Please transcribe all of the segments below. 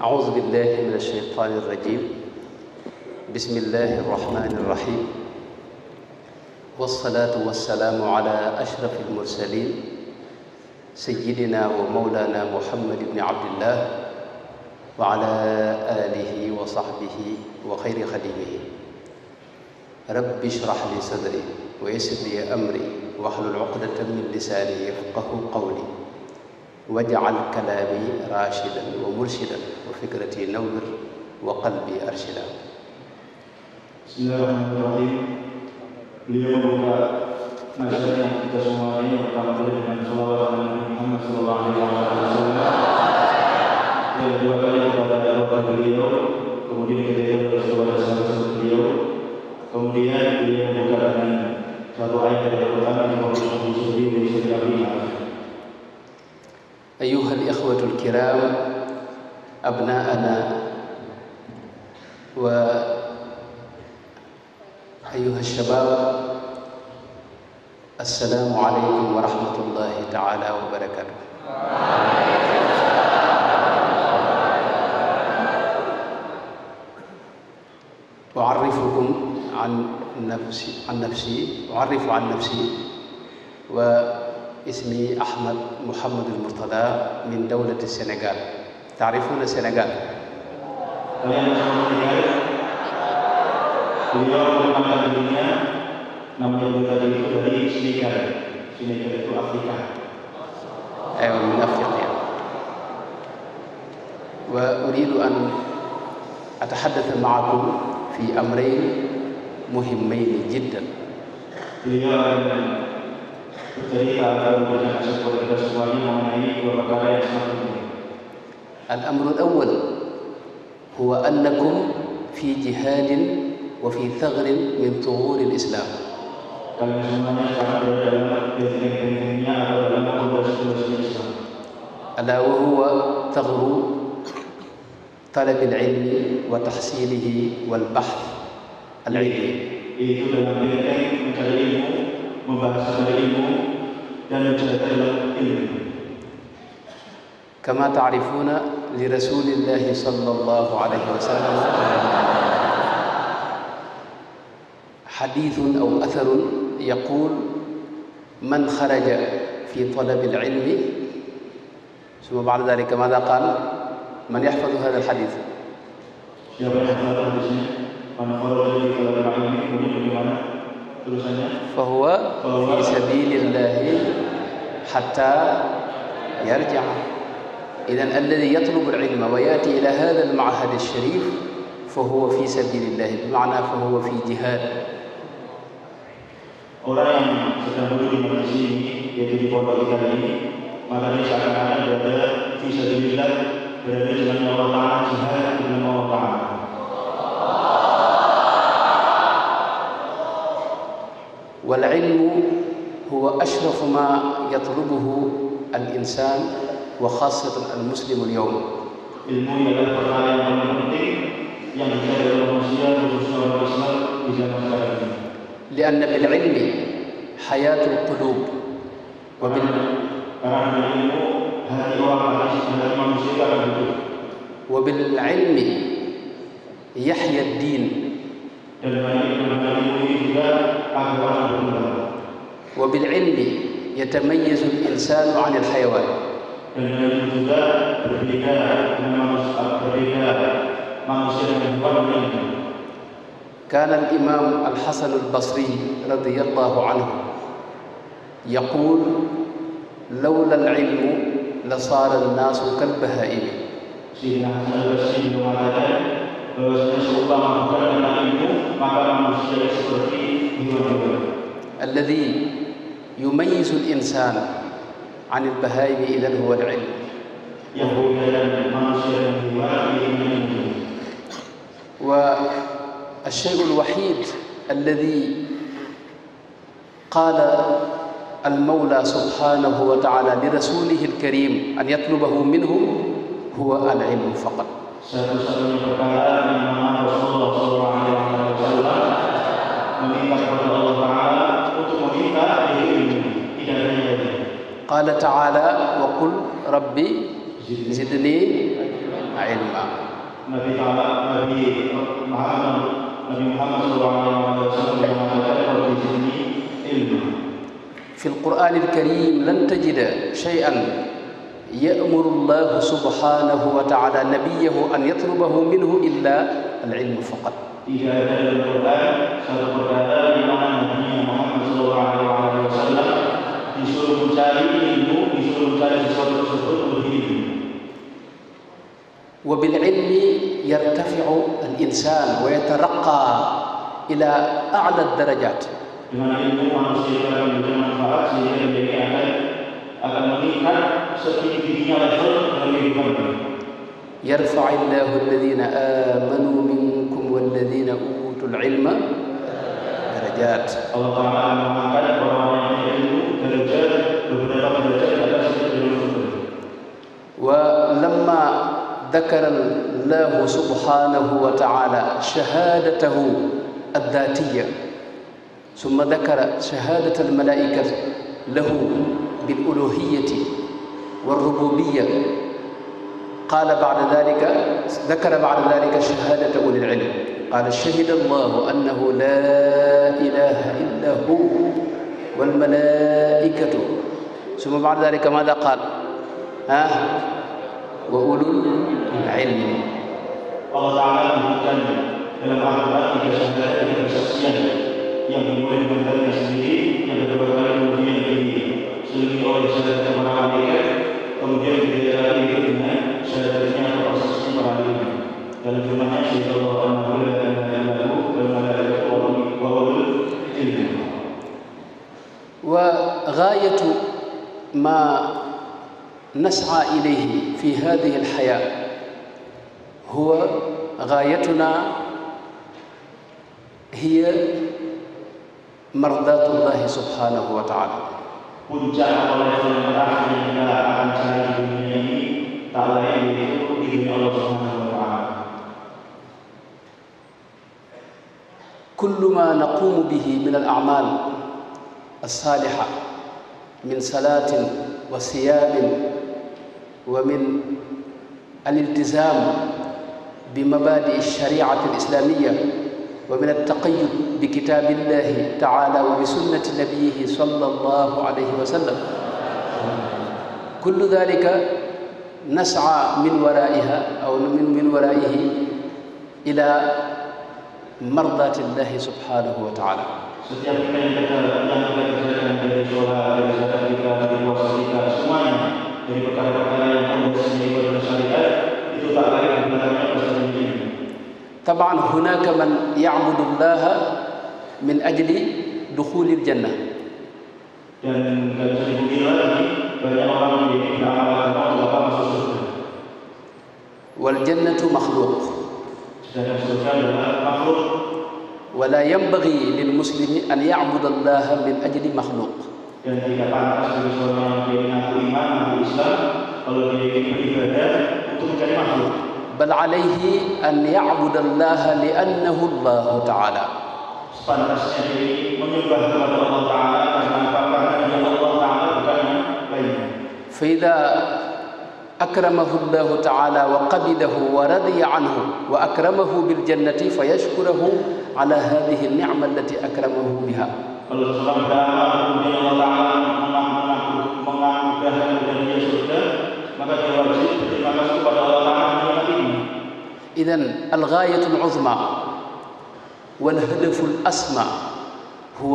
أعوذ بالله من الشيطان الرجيم بسم الله الرحمن الرحيم والصلاة والسلام على أشرف المرسلين سيدنا ومولانا محمد بن عبد الله وعلى آله وصحبه وخير خديمه رب اشرح لي صدري ويسر لي أمري واحلل عقدة من لساني يفقهوا قولي واجعل كلامي راشدا ومرشدا وفكرتي نور وقلبي أرشدا. Bismillahirrahmanirrahim. Beliau membuka nasihatnya kita semua ini pertama kali dengan salawat Nabi Muhammad sallallahu alaihi wasallam. Yang kedua kali kepada bapak beliau, kemudian kepada saudara-saudara beliau. Kemudian beliau membuka dengan satu ayat dari Al-Qur'an yang أيها الإخوة الكرام أبناءنا وأيها الشباب السلام عليكم ورحمة الله تعالى وبركاته. أعرف عن نفسي واسمي أحمد محمد المرتضى من دولة السنغال. تعرفون السنغال؟ Beliau merupakan dirinya namanya dari Senegal. Senegal itu Afrika. من أفريقيا. وأريد أن أتحدث معكم في أمرين مهمين جدا. Beliau akan bercerita atau memberikan kepada kita semuanya mengenai dua perkara yang sangat penting. الأمر الأول هو أنكم في جهاد وفي ثغر من ثغور الإسلام. Kalian semuanya sekarang berada dalam benteng-bentengnya atau dalam pondasi-pondasi Islam. ألا وهو ثغر طلب العلم وتحصيله والبحث العلمي. Itu dalam benteng mencari ilmu, membahas ilmu dan mencari ilmu. كما تعرفون لرسول الله صلى الله عليه وسلم حديث أو أثر يقول من خرج في طلب العلم ثم بعد ذلك ماذا قال؟ من يحفظ هذا الحديث؟ فهو في سبيل الله حتى يرجع. إذن الذي يطلب العلم ويأتي إلى هذا المعهد الشريف فهو في سبيل الله، بمعنى فهو في جهاد. Orang yang sedang duduk di majelis ini, yaitu di pondok kita ini, maka dia seakan-akan berada fi sabilillah, berada di jalan Allah Ta'ala, jihad di jalan Allah Ta'ala. والعلم هو أشرف ما يطلبه الإنسان وخاصة المسلم اليوم. Ilmu adalah perkara yang paling penting yang dicari oleh manusia, khususnya orang Islam di zaman sekarang ini. لأن بالعلم حياة القلوب وبالعلم يحيا الدين وبالعلم يتميز الإنسان عن الحيوان. كان الإمام الحسن البصري رضي الله عنه يقول لولا العلم لصار الناس كالبهائم. الذي يميز الإنسان عن البهائم إذن هو العلم. والشيء الوحيد الذي قال المولى سبحانه وتعالى لرسوله الكريم أن يطلبه منه هو العلم فقط. Satu-satunya perkara yang mana Rasulullah SAW meminta kepada Allah Ta'ala untuk meminta ilmu, tidak ada yang lain. قال تعالى وقل ربي زدني ilma. Nabi Muhammad SAW mengatakan kalau di sini ilmu. في القرآن الكريم لن تجد شيئا يأمر الله سبحانه وتعالى نبيه أن يطلبه منه إلا العلم فقط. Tidak ada dalam Quran satu perkara di mana Nabi Muhammad SAW disuruh mencari ilmu, disuruh mencari sesuatu tersebut untuk ilmu. وبالعلم يرتفع الإنسان ويترقى إلى أعلى الدرجات. Dengan ilmu manusia akan bermanfaat sehingga dia akan meningkat setinggi-tingginya level dalam kehidupan. يرفع الله الذين آمنوا منكم والذين أوتوا العلم درجات. Allah Taala mengangkat orang-orang yang berilmu derajat beberapa derajat di atas derajat. ولما ذكر الله سبحانه وتعالى شهادته الذاتية ثم ذكر شهادة الملائكة له بالألوهية والربوبية قال بعد ذلك ذكر بعد ذلك شهادة أولي العلم قال شهد الله أنه لا إله إلا هو والملائكة ثم بعد ذلك ماذا قال وأولو العلم. Allah Taala menyebutkan dalam Al-Quran tiga syahadat, tiga kesaksian yang dimulai dengan dirinya sendiri, yang kedua kali kemudian diselingi oleh syahadat para malaikat, kemudian ketiga kali dengan syahadatnya atau kesaksian para ilmu. Dalam firman-Nya Allah Annahu la ilaha illa hu wal malaikatu wa ulul ilmi. وغاية ما نسعى إليه في هذه الحياة هو غايتنا هي مرضاة الله سبحانه وتعالى. Puncak oleh yang terakhir yang kita akan cari di dunia ini tak lain yaitu ridha Allah Subhanahu wa Ta'ala. كل ما نقوم به من الأعمال الصالحة من صلاة وصيام ومن الالتزام بمبادئ الشريعة الإسلامية ومن التقيد بكتاب الله تعالى وبسنة نبيه صلى الله عليه وسلم كل ذلك نسعى من ورائها أو من ورائه إلى مرضاة الله سبحانه وتعالى. Setiap kita yang kita kerjakan dari sholat, dari zakat kita, dari puasa kita, semuanya dari perkara-perkara yang membuat ibadah syariat itu tak lain sebenarnya bersama ini. طبعا هناك من يعبد الله من أجل دخول الجنة. Dan tidak bisa dikira lagi banyak orang yang beramal agama masuk surga. والجنة مخلوق. Sedangkan surga adalah makhluk. ولا ينبغي للمسلم أن يعبد الله من أجل مخلوق. Dan tidak pantas bagi seorang yang mengaku iman, mengaku Islam, kalau dia ingin beribadah untuk mencari makhluk. بل عليه أن يعبد الله لأنه الله تعالى. Sepantasnya dia menyembah kepada Allah Taala karena apa? Karena dia Allah Taala bukan yang lainnya. فإذا أكرمه الله تعالى وقبله ورضي عنه وأكرمه بالجنة فيشكره على هذه النعمة التي أكرمه بها. Kalau seorang beramal kemudian Allah Taala menganugerahkan kepada dia surga, maka dia wajib berterima kasih kepada Allah Taala yang menikmatinya. إذن الغاية العظمى والهدف الأسمى هو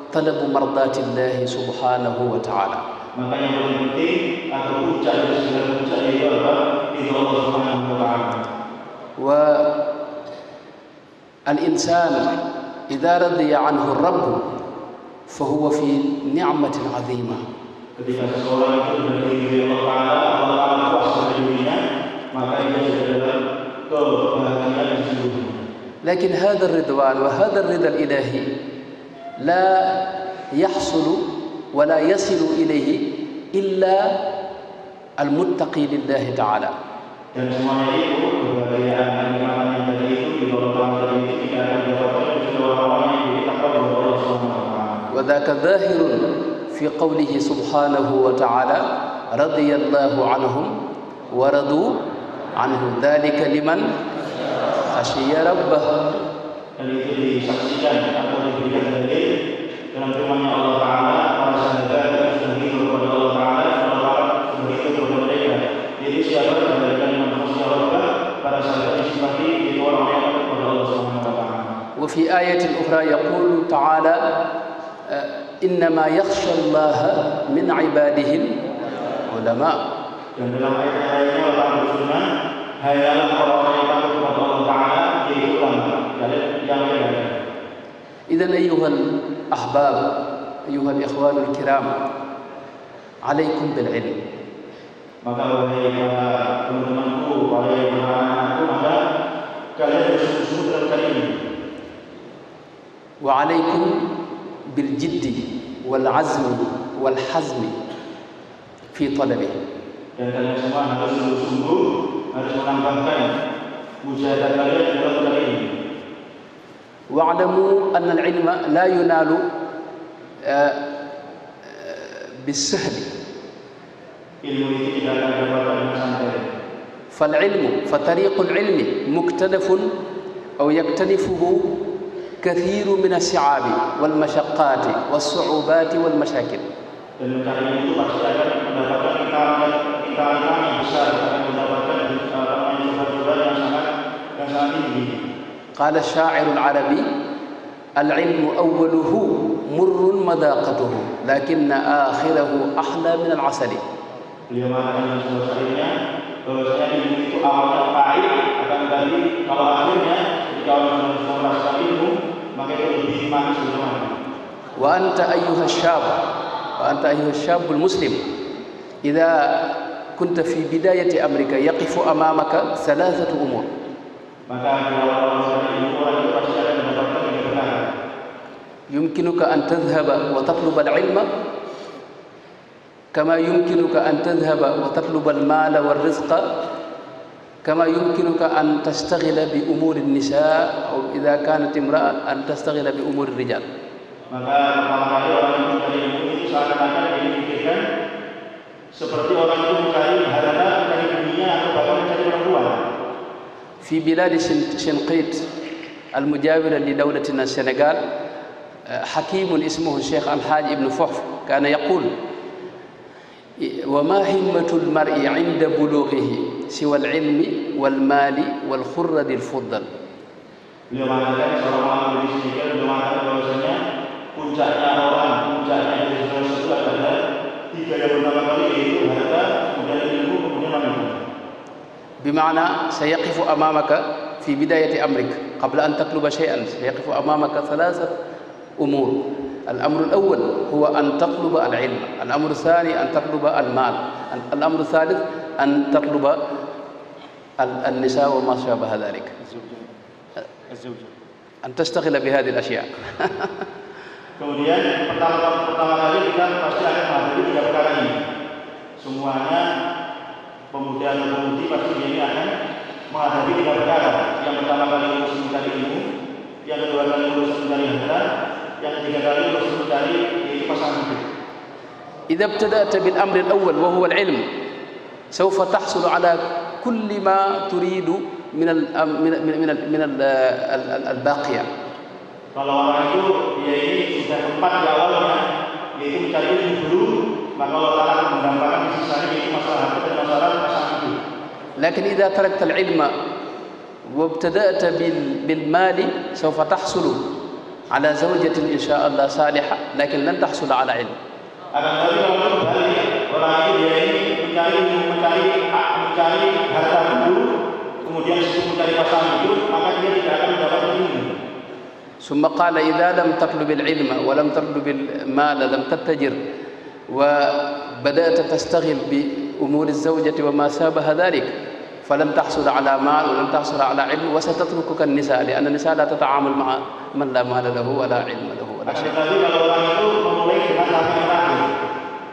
طلب مرضاة الله سبحانه وتعالى. Maka yang paling penting atau puncak dari segala puncak itu adalah ridha Allah Subhanahu wa Ta'ala. والإنسان إذا رضي عنه الرب فهو في نعمة عظيمة. Ketika seseorang itu berdiri Allah Taala, Allah Taala puas dengan dirinya, maka dia sudah dalam kebahagiaan yang sesungguhnya. لكن هذا الرضوان وهذا الرضا الإلهي لا يحصل ولا يصل إليه إلا المتقي لله تعالى. Dan semuanya itu kebahagiaan dan kenikmatan yang tadi itu di bawah tangan tadi itu tidak akan didapatkan oleh orang-orang yang ditakwa kepada Allah Subhanahu wa Ta'ala. وذاك ظاهر في قوله سبحانه وتعالى رضي الله عنهم ورضوا anhu dzalika liman khasyiya rabbah. Dan itu disaksikan atau diberikan dalil dalam firman-Nya Allah Taala, para sahabat sudah hidup kepada Allah Taala, Allah Taala sudah hidup kepada mereka. Jadi siapa yang memberikan liman khasyiya rabbah, para sahabat disifati itu orang yang takut kepada Allah Subhanahu wa taala. Wa fi ayatin ukhra yaqulu ta'ala innama yakhsha Allah min ibadihi ulama. Dan dalam ayat lainnya Allah berfirman, hanyalah orang-orang yang takut kepada Allah Taala, yaitu ulama. Yang lain. Idzan ayyuhal ahbab, ayyuhal ikhwanul kiram, alaikum bil ilm. Maka wahai para teman-temanku, wahai anak-anakku, maka kalian bersungguh-sungguh dalam kali ini. Wa alaikum bil jiddi wal azmi wal hazmi fi talabi. Dan kalian semua harus sungguh-sungguh, harus menambahkan mujahadah kalian dalam kali ini. Wa'lamu anna al-ilma la yunalu bis-sahli. Ilmu itu tidak akan didapatkan dengan santai. Fal-ilmu, fatariqul ilmi muktalafun aw yaktalifuhu kathiru min as-si'abi wal masyaqqati was-su'ubati wal mashakil. Dan mencari itu pasti akan mendapatkan ikatan yang besar, akan mendapatkan cobaan yang sangat tinggi. Qala asy-sya'irul 'arabi al-'ilmu awwaluhu murrun madaqatuhu lakinna akhirahu ahla min al-'asali. Beliau mengatakan dalam sebuah syairnya bahwasanya ilmu itu awalnya pahit, akan tetapi kalau akhirnya ketika orang sudah merasakan ilmu, maka itu lebih manis dan manis. Wa anta ayyuha syabul muslim, idza kunta fi bidayati amrika yaqifu amamaka thalathatu umur. Maka kalau orang itu pasti akan mendapatkan yang benar. Yumkinuka an tadhhaba wa tatluba al-'ilma kama yumkinuka an tadhhaba wa tatluba al-mala war-rizqa kama yumkinuka an tastaghila bi umuri an-nisa aw idza kanat imra'a an tastaghila bi umuri ar-rijal. Maka pertama kali orang itu mencari ilmu itu seakan-akan dia memikirkan seperti orang itu mencari harta, mencari dunia atau bahkan mencari perempuan. في بلاد شنقيط المجاورة لدولتنا السنغال حكيم اسمه الشيخ الحاج ابن فحف كان يقول وما همة المرء عند بلوغه سوى العلم والمال والخرد الفضل. Beliau mengatakan seorang ulama di sini beliau mengatakan bahwasanya puncaknya dari sesuatu adalah tiga yang pertama kali yaitu harta, kemudian ilmu, kemudian wanita. بمعنى سيقف أمامك في بداية أمرك قبل أن تطلب شيئا سيقف أمامك ثلاثة أمور. الأمر الأول هو أن تطلب العلم، الأمر الثاني أن تطلب المال، الأمر الثالث أن تطلب النساء وما شابه ذلك، أن تشتغل بهذه الأشياء. Kemudian pertama kali kita pasti akan menghadapi tiga perkara ini. Semuanya pemuda atau pemudi pasti ini akan menghadapi tiga perkara. Yang pertama kali harus mencari ilmu, yang kedua kali harus mencari harta, yang ketiga kali harus mencari yaitu pasangan hidup. إذا ابتدأت بالأمر الأول وهو العلم سوف تحصل على كل ما تريد من الباقية. Kalau orang itu dia ini sudah tepat di awalnya yaitu mencari ilmu dulu, maka Allah Taala akan mendapatkan sisanya yaitu masalah harta dan masalah pasangan hidup. لكن إذا تركت العلم وابتدأت بالمال سوف تحصل على زوجة إن شاء الله صالحة لكن لن تحصل على علم. Akan tetapi kalau kembali orang itu dia ini mencari harta dulu, kemudian mencari pasangan hidup, maka dia tidak akan mendapatkan ilmu. ثم قال إذا لم تطلب العلم ولم تطلب المال لم تتجر وبدأت تستغل بأمور الزوجة وما شابه ذلك فلن تحصل على مال ولن تحصل على علم وستتركك النساء لأن النساء لا تتعامل مع من لا مال له ولا علم له ولا شيء. Tapi kalau orang itu memulai dengan tahap yang terakhir,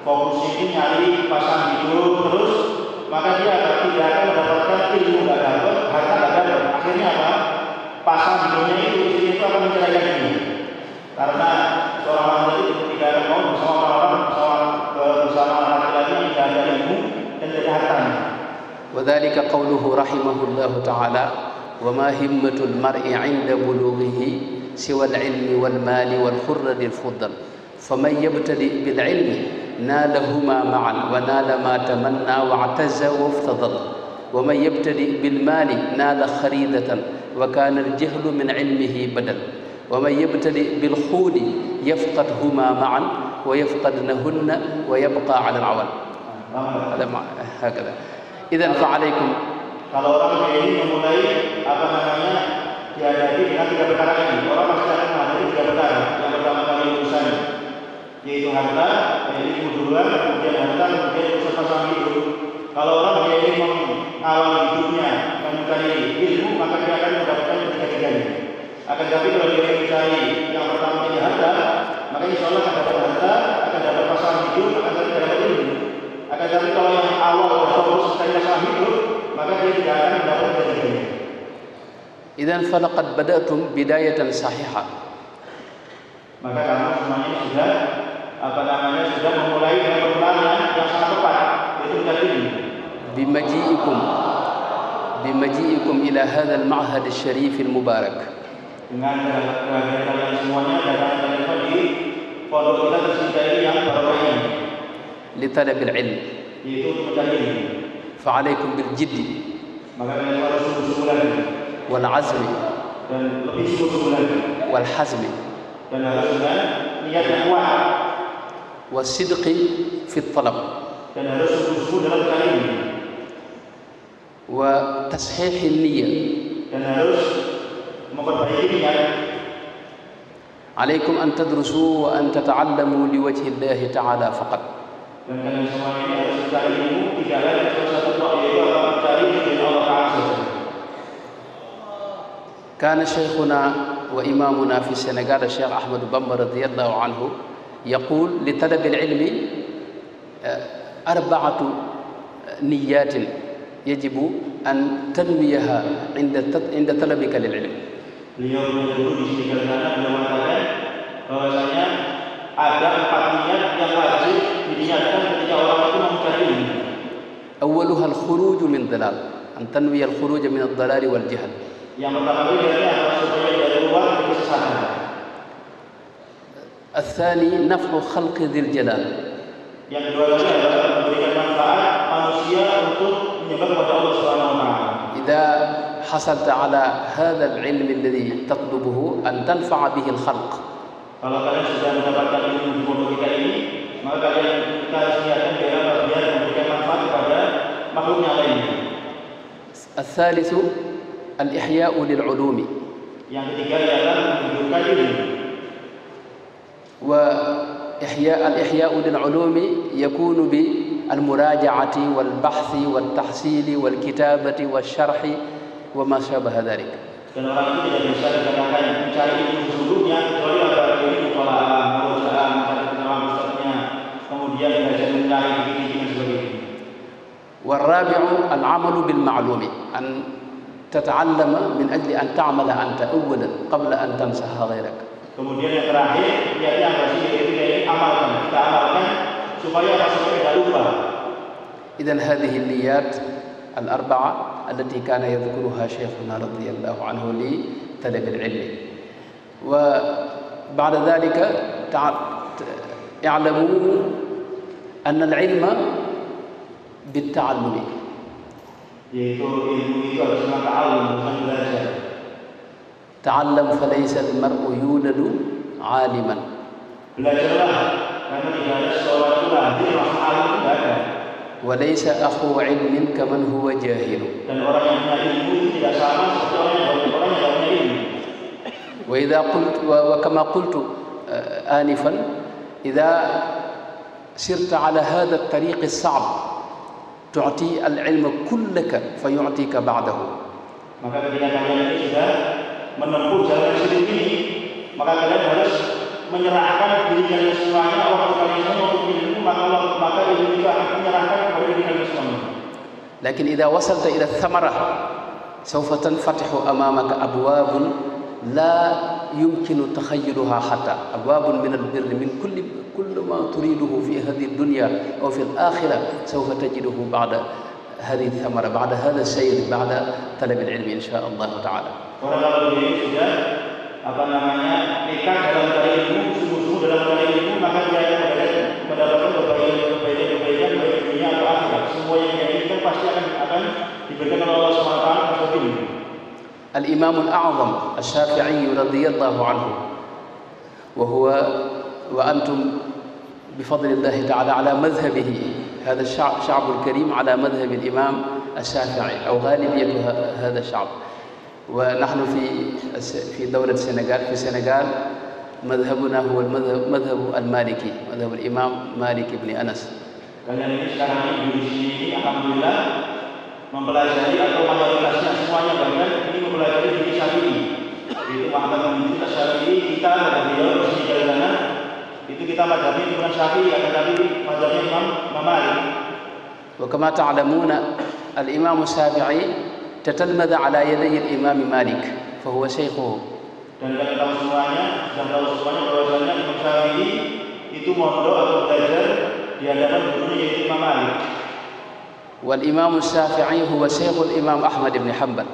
fokus ini nyari pasangan hidup terus, maka dia tidak akan mendapatkan ilmu, nggak dapat, harta nggak dapat. Akhirnya apa? Pasangan hidupnya itu akan menceraikan ini. Karena seorang wanita itu tidak akan mau bersama laki-laki yang tidak ada ilmu dan tidak ada hartanya. وذلك قوله رحمه الله تعالى وما همة المرء عند بلوغه سوى العلم والمال والخرد الفضل فمن يبتدئ بالعلم نالهما معا ونال ما تمنى واعتز وافتضل ومن يبتدئ بالمال نال خريدة وكان الجهل من علمه بدل ومن يبتدئ بالخود يفقدهما معا ويفقدنهن ويبقى على العول. هذا هكذا. إذن فعليكم. Kalau orang ini memulai dihadapi dengan 3 perkara ini, orang pasti akan menghadapi 3 perkara. Yang pertama kali urusan yaitu harta, yaitu kemudian harta, kemudian urusan pasangan hidup. Kalau orang dia ingin mengawal hidupnya dan mencari ilmu, maka dia akan mendapatkan ketiga-tiganya. Akan tetapi kalau dia mencari yang pertama ini harta, maka insya Allah akan dapat harta, akan dapat pasangan hidup, akan dapat ilmu. Akan tetapi kalau yang awal berfokus mencari pasangan hidup, maka dia tidak akan mendapatkan ketiga-tiganya. Idzan falaqad bada'tum bidayatan sahihah. Maka kamu semuanya sudah memulai dengan permulaan yang sangat tepat, yaitu mencari ilmu. بمجيئكم إلى هذا المعهد الشريف المبارك. Dengan kalian semuanya datang di pondok kita tercinta ini yang baru ini. لطلب العلم. Yaitu untuk mencari ilmu. فعليكم بالجد. Maka kalian harus sungguh-sungguh lagi. والعزم. Dan lebih sungguh-sungguh lagi. والحزم. Dan harus dengan niat yang kuat. والصدق في الطلب. Dan harus sungguh-sungguh dalam mencari ilmu. وتصحيح النية. Dan harus memperbaiki niat. عليكم أن تدرسوا وأن تتعلموا لوجه الله تعالى فقط. Dan kalian semua ini harus mencari ilmu tidak lain satu tok, yaitu mencari ilmu Allah Taala. كان شيخنا وإمامنا في السنغال الشيخ أحمد بامبا رضي الله عنه يقول لطلب العلم 4 نيات يجب أن تنويها عند طلبك للعلم. Beliau menyebut di sini karena beliau mengatakan bahwasanya ada 4 niat yang wajib diniatkan ketika orang itu mencari ilmu. أولها الخروج من ضلال، أن تنوي الخروج من الضلال والجهل. Yang pertama itu adalah supaya dari luar dari kesesatan. الثاني نفع خلق ذي الجلال. Yang kedua adalah memberikan manfaat manusia untuk menyembah kepada Allah Subhanahu wa taala. إذا حصلت على هذا العلم الذي تطلبه أن تنفع به الخلق. Kalau kalian sudah mendapatkan ilmu di pondok kita ini, maka kita harus niatkan biar memberikan manfaat kepada makhluk yang lain. الثالث الإحياء للعلوم. Yang ketiga adalah menghidupkan ilmu. الإحياء للعلوم يكون بالمراجعة والبحث والتحصيل والكتابة والشرح وما شابه ذلك. Dan orang itu tidak bisa dikatakan mencari ilmu sesungguhnya kecuali apabila ilmu tolak, murojaah, mencari kenalan ustadznya, kemudian belajar mencari begini dan sebagainya. والرابع العمل بالمعلوم، أن تتعلم من أجل أن تعمل أنت أولا قبل أن تنصح غيرك. Kemudian yang terakhir yang harus kita amalkan supaya tidak lupa. إذن هذه النيات 4 التي كان يذكرها شيخنا رضي الله عنه لطلب العلم. وبعد ذلك اعلموا أن العلم بالتعلم. Yaitu ilmu itu harus dengan ta'allum, bukan belajar. تعلم فليس المرء يولد عالما. Belajarlah karena tidak ada seorang itu lahir langsung alim, tidak ada. وليس أخو علم كمن هو جاهل. Dan orang yang punya ilmu itu tidak sama seperti orang yang tidak punya ilmu. وإذا قلت وكما قلت آنفا إذا سرت على هذا الطريق الصعب تعطي العلم كلك فيعطيك بعده. Maka ketika kalian ini sudah menempuh jalan sulit ini, maka kalian harus menyerahkan diri kalian semuanya, waktu kalian semua untuk ilmu, maka ilmu itu akan menyerahkan kepada diri kalian semuanya. لكن إذا وصلت إلى الثمرة سوف تنفتح أمامك أبواب لا يمكن تخيلها حتى أبواب من البر من كل ما تريده في هذه الدنيا أو في الآخرة سوف تجده بعد هذه الثمرة بعد هذا السير بعد طلب العلم إن شاء الله تعالى. Orang kalau beliau sudah nekat dalam mencari ilmu, sungguh-sungguh dalam mencari ilmu, maka dia akan mendapatkan kebaikan baik dunia atau akhirat. Semua yang dia inginkan pasti akan diberikan oleh Allah SWT seperti ini. الإمام الأعظم الشافعي رضي الله عنه وأنتم بفضل الله تعالى على مذهبه، هذا الشعب الكريم على مذهب الإمام الشافعي أو غالبية هذا الشعب، ونحن في دولة السنغال، في السنغال مذهبنا هو المذهب المالكي، مذهب الإمام مالك بن أنس. Kalian ini sekarang di sini alhamdulillah mempelajari atau mayoritasnya semuanya bahkan ini mempelajari fikih Syafi'i. Itu Muhammad bin Syafi'i, kita ada beliau di sini sana. Itu kita madhabnya bukan Syafi'i, tetapi madhabnya Imam Malik. وكما تعلمون الإمام الشافعي تتلمذ على يدي الإمام مالك فهو شيخه. Dan kita tahu semuanya bahwasanya Imam Syafi'i itu mondok atau belajar di hadapan gurunya yaitu Imam Malik. والإمام الشافعي هو شيخ الإمام أحمد بن حنبل.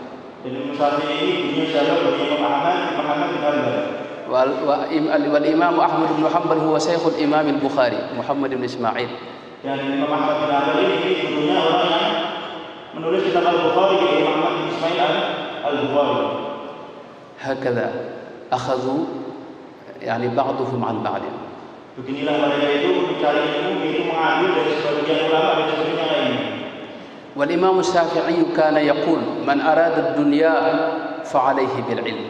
Imam Syafi'i ini gurunya siapa? Imam Ahmad bin Hanbal. والإمام أحمد بن حنبل هو شيخ الإمام البخاري محمد بن إسماعيل. Dan Imam Ahmad bin Hanbal ini gurunya orang yang menulis kitab Al-Bukhari, yaitu Muhammad bin Ismail Al-Bukhari. هكذا أخذوا يعني بعضهم عن بعض. Beginilah mereka itu mencari ilmu, itu mengambil dari sebagian ulama dan sebagian lainnya. والإمام الشافعي كان يقول من أراد الدنيا فعليه بالعلم.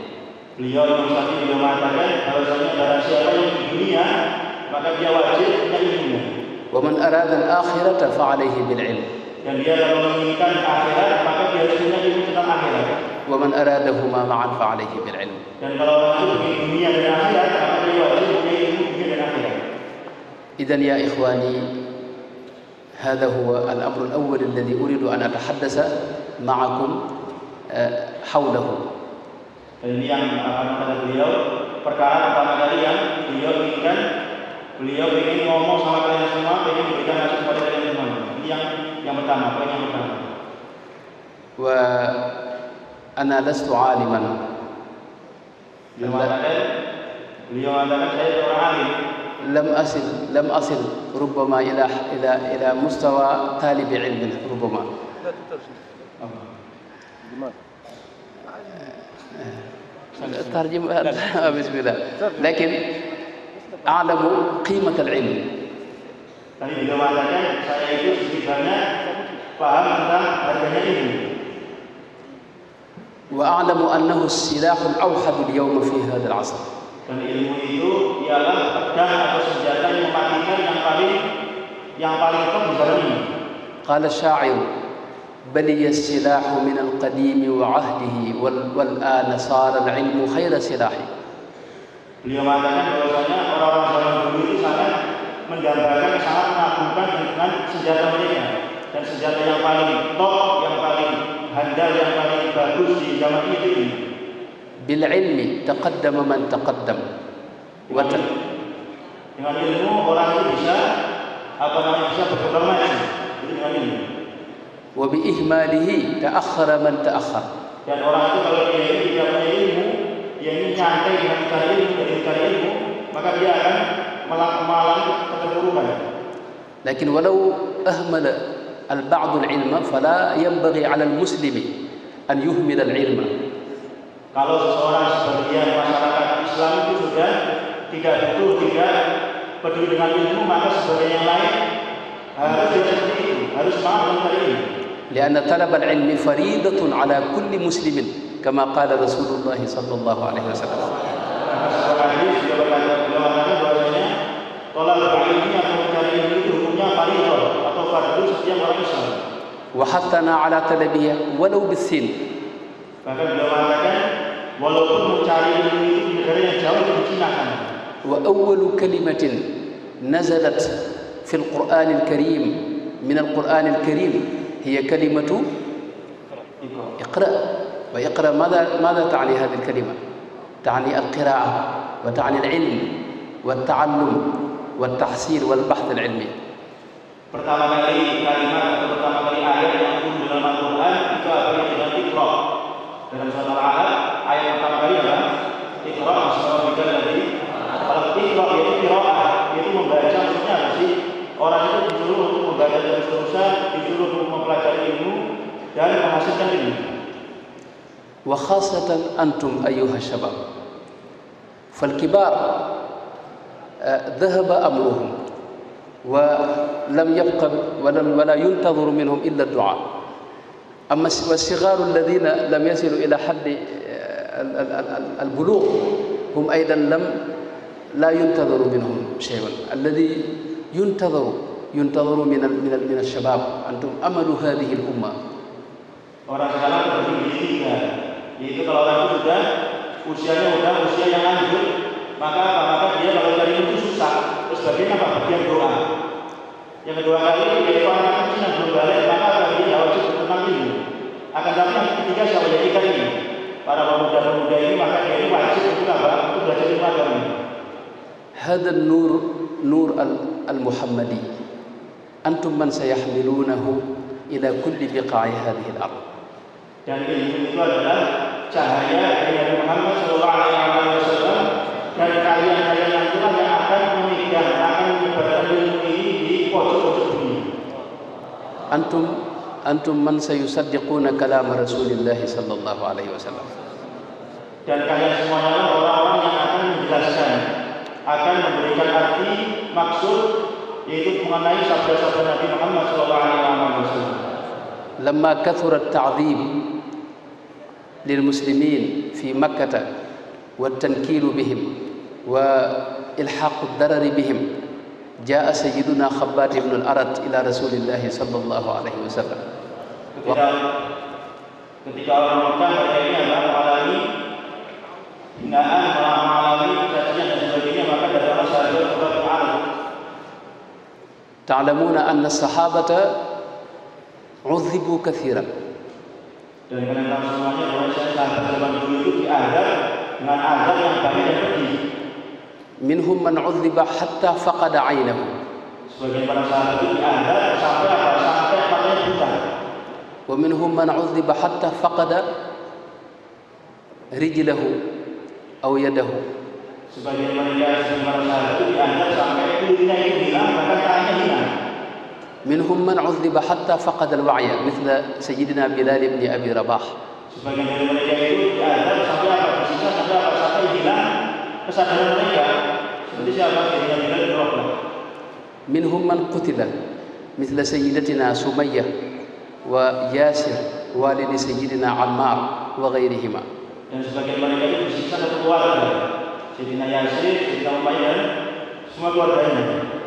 Beliau Imam Syafi'i beliau mengatakan bahwasanya barang siapa yang di dunia maka dia wajib punya ilmunya. ومن أراد الآخرة فعليه بالعلم. Dan dia kalau menginginkan akhirat maka dia harus punya ilmu tentang akhirat. ومن أرادهما معا فعليه بالعلم. Dan kalau orang itu ingin dunia dan akhirat maka dia wajib punya ilmu dunia dan akhirat. إذن يا إخواني هذا هو الأمر الأول الذي أريد أن أتحدث معكم حوله. Dan ini yang akan kata beliau, perkara pertama kali yang beliau inginkan, beliau ingin ngomong sama kalian semua, ingin memberikan nasihat kepada kalian semua. Ini yang pertama, poin yang pertama. وأنا لست عالما. Beliau mengatakan saya seorang alim. لم أصل ربما إلى مستوى طالب علم ربما. الترجمة بسم الله. لكن أعلم قيمة العلم. Tadi beliau mengatakan saya itu setidaknya paham tentang harganya ilmu. وأعلم أنه السلاح الأوحد اليوم في هذا العصر. Dan ilmu itu ialah pedang atau senjata yang mematikan yang paling top di zaman ini. قال الشاعر بلي السلاح من القديم وعهده والآن صار العلم خير سلاح. Beliau mengatakan bahwasanya orang-orang zaman dulu itu sangat menggambarkan, sangat mengagumkan dengan senjata mereka, dan senjata yang paling top, yang paling handal, yang paling bagus di zaman itu. بالعلم تقدم من تقدم. Dengan ilmu orang itu bisa berkembang maju. Dengan ilmu. وبإهماله تأخر من تأخر. Dan orang itu kalau dia ini tidak punya ilmu, dia ini nyantai dengan mencari ilmu, maka dia akan mengalami keterpurukan. لكن ولو أهمل البعض العلم فلا ينبغي على المسلم أن يهمل العلم. Kalau seseorang sebagian masyarakat Islam itu sudah tidak peduli dengan ilmu, maka sebagian yang lain harus seperti itu, harus semangat mencari ilmu. لأن طلب العلم فريضة على كل مسلم كما قال رسول الله صلى الله عليه وسلم. وحثنا على طلبه ولو بالسن. وأول كلمة نزلت في القرآن الكريم من القرآن الكريم هي كلمة اقرأ. وإقرأ ماذا تعني هذه الكلمة؟ تعني القراءة وتعني العلم والتعلم والتحصيل والبحث العلمي. Pertama kali kalimat atau pertama kali ayat yang terus-terusan disuruh mempelajari ilmu dan menghasilkan ilmu. وخاصة أنتم أيها الشباب فالكبار ذهب أمرهم ولم يبقى ولا ينتظر منهم إلا الدعاء. أما الصغار الذين لم يصلوا إلى حد البلوغ هم أيضا لا ينتظر منهم شيء. الذي ينتظر من الشباب. أنتم أمل هذه الأمة. Orang sekarang terbagi tiga, yaitu kalau orang itu sudah usianya usia yang lanjut, maka dia kalau cari ilmu itu susah. Terus bagian apa? Bagian doa. Yang kedua kali yaitu anak kecil yang belum balik, maka dia wajib tentang ilmu. Akan tapi yang ketiga siapa jadi ini? Para pemuda-pemuda ini maka dia itu wajib untuk apa? Untuk belajar ilmu agama. هذا النور نور المحمدي أنتم من سيحملونه إلى كل بقاع هذه الأرض. Dan ilmu itu adalah cahaya dari Nabi Muhammad SAW, dan kalian itulah yang akan memegang, akan menyebarkan ilmu ini di pojok-pojok bumi. أنتم من سيصدقون كلام رسول الله صلى الله عليه وسلم. Dan kalian semuanya orang-orang yang akan menjelaskan, akan memberikan arti maksud, yaitu mengenai sabda-sabda Nabi Muhammad SAW. لما كثر التعذيب للمسلمين في مكة والتنكيل بهم وإلحاق الضرر بهم جاء سيدنا خباب بن الأرت إلى رسول الله صلى الله عليه وسلم. Ketika orang Mekah mereka ini adalah mengalami hinaan, mengalami cacian dan sebagainya, maka datanglah sahabat Khobab bin Arad. تعلمون أن الصحابة عذبوا كثيرا. Dan kalian tahu semuanya bahwa sahabat zaman dulu itu diadab dengan azab yang banyak dan pedih. منهم من عذب حتى فقد عينه. Sebagian para sahabat itu diadab sampai matanya buta. ومنهم من عذب حتى فقد رجله أو يده. Sebagian para sahabat itu diadab sampai kulitnya itu hilang, bahkan tangannya hilang. منهم من عذب حتى فقد الوعي مثل سيدنا بلال بن أبي رباح. Sebagian dari mereka itu diadab sampai bersisa sampai hilang kesadaran mereka, seperti siapa Sayyidina Bilal bin Rabah. منهم من قتل مثل سيدتنا سمية وياسر والد سيدنا عمار وغيرهما. Dan sebagian mereka itu bersiksa satu keluarga, Sayyidina Yasir, Sayyidina Umayyah, semua keluarganya.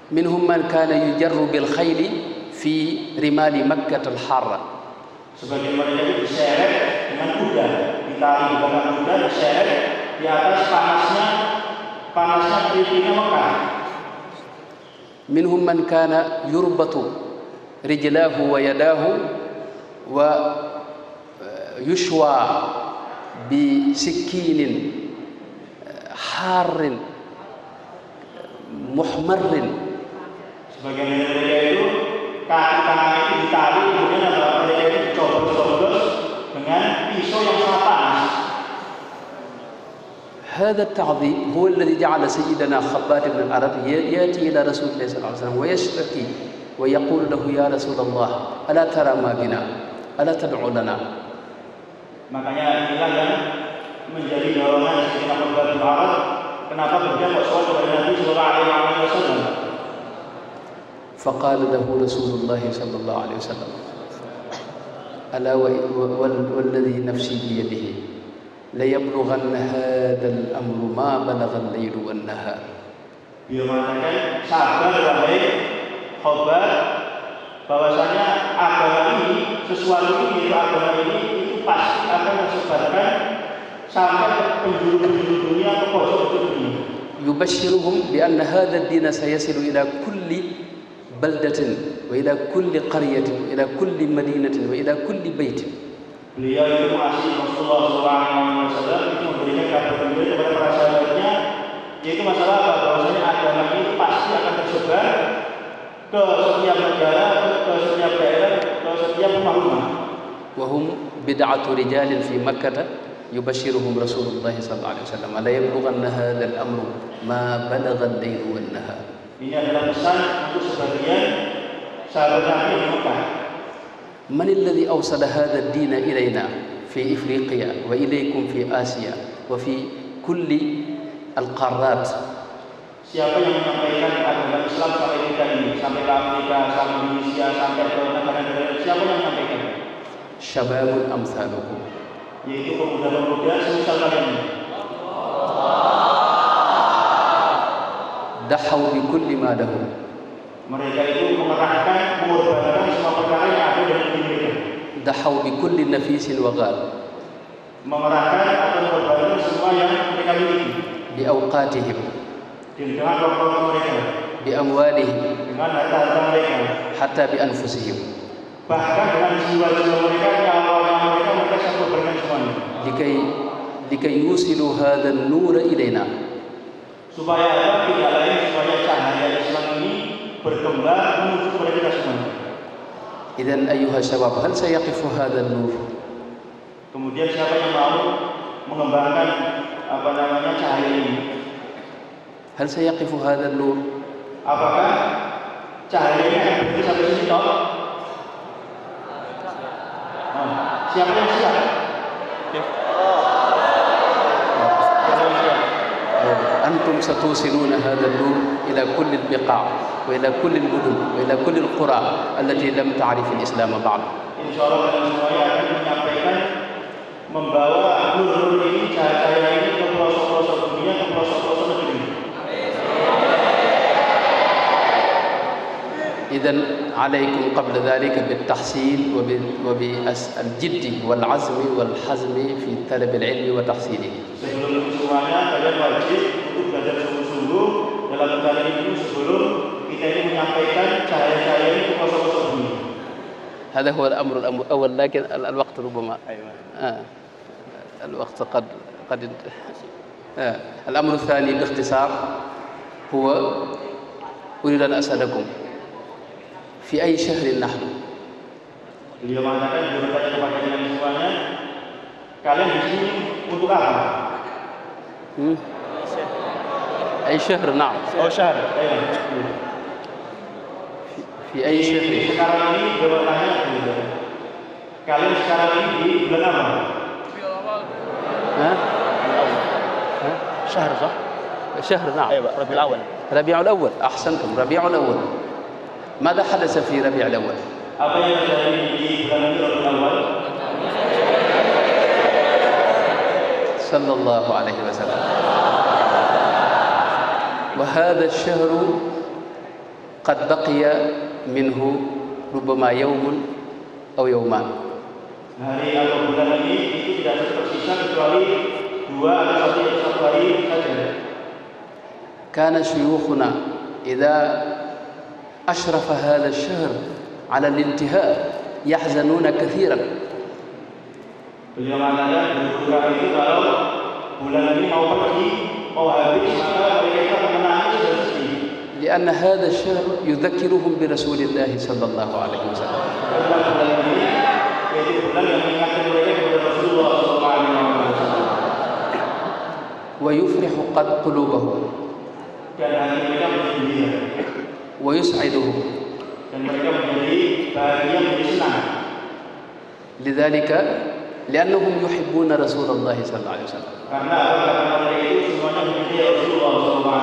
منهم من كان يجر بالخيل في رمال مكة الحارة. Sebagian mereka itu diseret dengan kuda, ditali di belakang kuda, diseret di atas panasnya teriknya Mekah. منهم من كان يربط رجلاه ويداه ويشوى بسكين حار محمر. Sebagian dari mereka itu kaki tangannya itu ditali, kemudian mereka itu dicoblos dengan pisau yang sangat panas. هذا التعذيب هو الذي جعل سيدنا خباب بن الأرت يأتي إلى رسول الله صلى الله عليه وسلم ويشتكي ويقول له يا رسول الله ألا ترى ما بنا ألا تدعو لنا. Makanya inilah yang menjadi dorongan Sayyidina Khobab bin Arad, kenapa beliau bersoal kepada Nabi Sallallahu Alaihi Wasallam. فقال له رسول الله صلى الله عليه وسلم ألا والذي نفسي بيده ليبلغن هذا الأمر ما بلغ الليل والنهار. Beliau mengatakan, sabar wahai Khobab, bahwasanya agama ini, sesuatu ini, yaitu agama ini itu pasti akan menyebarkan sampai ke penjuru-penjuru dunia, ke pojok dunia. يبشرهم بأن هذا الدين سيصل إلى كل بلدة وإلى كل قرية وإلى كل مدينة وإلى كل بيت. Beliau itu mengasih Rasulullah SAW itu memberikan kabar gembira kepada para sahabatnya, yaitu masalah apa? Bahwasanya agama ini pasti akan tersebar ke setiap negara, ke setiap daerah, ke setiap rumah-rumah. وهم بدعة رجال في مكة يبشرهم رسول الله صلى الله عليه وسلم لا يبلغن هذا الأمر ما بلغ الليل والنهار. Ini adalah pesan untuk sebagian sahabat Nabi di Mekah. من الذي أوصل هذا الدين إلينا في إفريقيا وإليكم في آسيا وفي كل القارات؟ Siapa yang menyampaikan agama Islam sampai kita ini, sampai ke Afrika, sampai Indonesia, sampai ke negara-negara? Siapa yang menyampaikan? شباب أمثالكم. Yaitu pemuda-pemuda semisal kalian. ضحوا بكل ما لهم. Mereka itu mengerahkan, mengorbankan semua perkara yang ada dalam diri mereka. ضحوا بكل نفيس وغال. Mengerahkan atau mengorbankan semua yang mereka miliki. بأوقاتهم. Dengan waktu mereka. بأموالهم. Dengan harta-harta mereka. حتى بأنفسهم. Bahkan dengan jiwa-jiwa mereka, nyawa-nyawa mereka siap berkorban semuanya. لكي يوصلوا هذا النور إلينا. Supaya apa? Tidak lain supaya cahaya Islam ini berkembang menuju kepada kita semuanya. إذن أيها الشباب هل سيقف هذا النور؟ Kemudian siapa yang mau mengembangkan cahaya ini? هل سيقف هذا النور؟ Apakah cahaya ini akan berhenti sampai sini toh? Siapa yang siap? أنتم ستوصلون هذا النور إلى كل البقاع وإلى كل المدن وإلى كل القرى التي لم تعرف الإسلام بعد. Insya Allah kalian semuanya akan menyampaikan, membawa nur ini, cahaya ini ke pelosok-pelosok dunia, ke pelosok-pelosok negeri. إذن عليكم قبل ذلك بالتحصيل وبالجد والعزم والحزم في طلب العلم وتحصيله. Sebelum itu semuanya kalian wajib untuk belajar sungguh-sungguh dalam mencari ilmu sebelum kita ini menyampaikan cahaya-cahaya ini ke pelosok-pelosok dunia. هذا هو الأمر الأول، لكن الوقت ربما الوقت قد الأمر الثاني باختصار هو أريد أن أسألكم في أي شهر نحن؟ Beliau mengatakan, beliau bertanya kepada kalian semuanya, kalian di sini untuk apa? أي شهر؟ نعم. Oh syahr. في أي شهر؟ Sekarang ini beliau bertanya, kalian sekarang ini di bulan apa? شهر صح؟ شهر نعم. أيوة ربيع الأول. ربيع الأول، أحسنتم، ربيع الأول. ماذا حدث في ربيع الأول؟ Apa yang terjadi di bulan ini Rabiul Awal? صلى الله عليه وسلم. وهذا الشهر قد بقي منه ربما يوم أو يومان. Hari atau bulan ini itu tidak tersisa kecuali 2 atau 1 hari saja. كان شيوخنا إذا أشرف هذا الشهر على الانتهاء يحزنون كثيرا. Beliau mengatakan guru itu kalau bulan ini mau pergi, mau habis, maka mereka akan menangis dan sedih. لأن هذا الشهر يذكرهم برسول الله صلى الله عليه وسلم. Bulan ini yaitu bulan yang mengingatkan mereka kepada Rasulullah SAW. ويفرح قد قلوبهم. Dan hati mereka menjadi gembira. ويسعدهم. Dan mereka menjadi bahagia, menjadi senang. لذلك لأنهم يحبون رسول الله صلى الله عليه وسلم. Karena mereka itu semuanya mencintai Rasulullah SAW.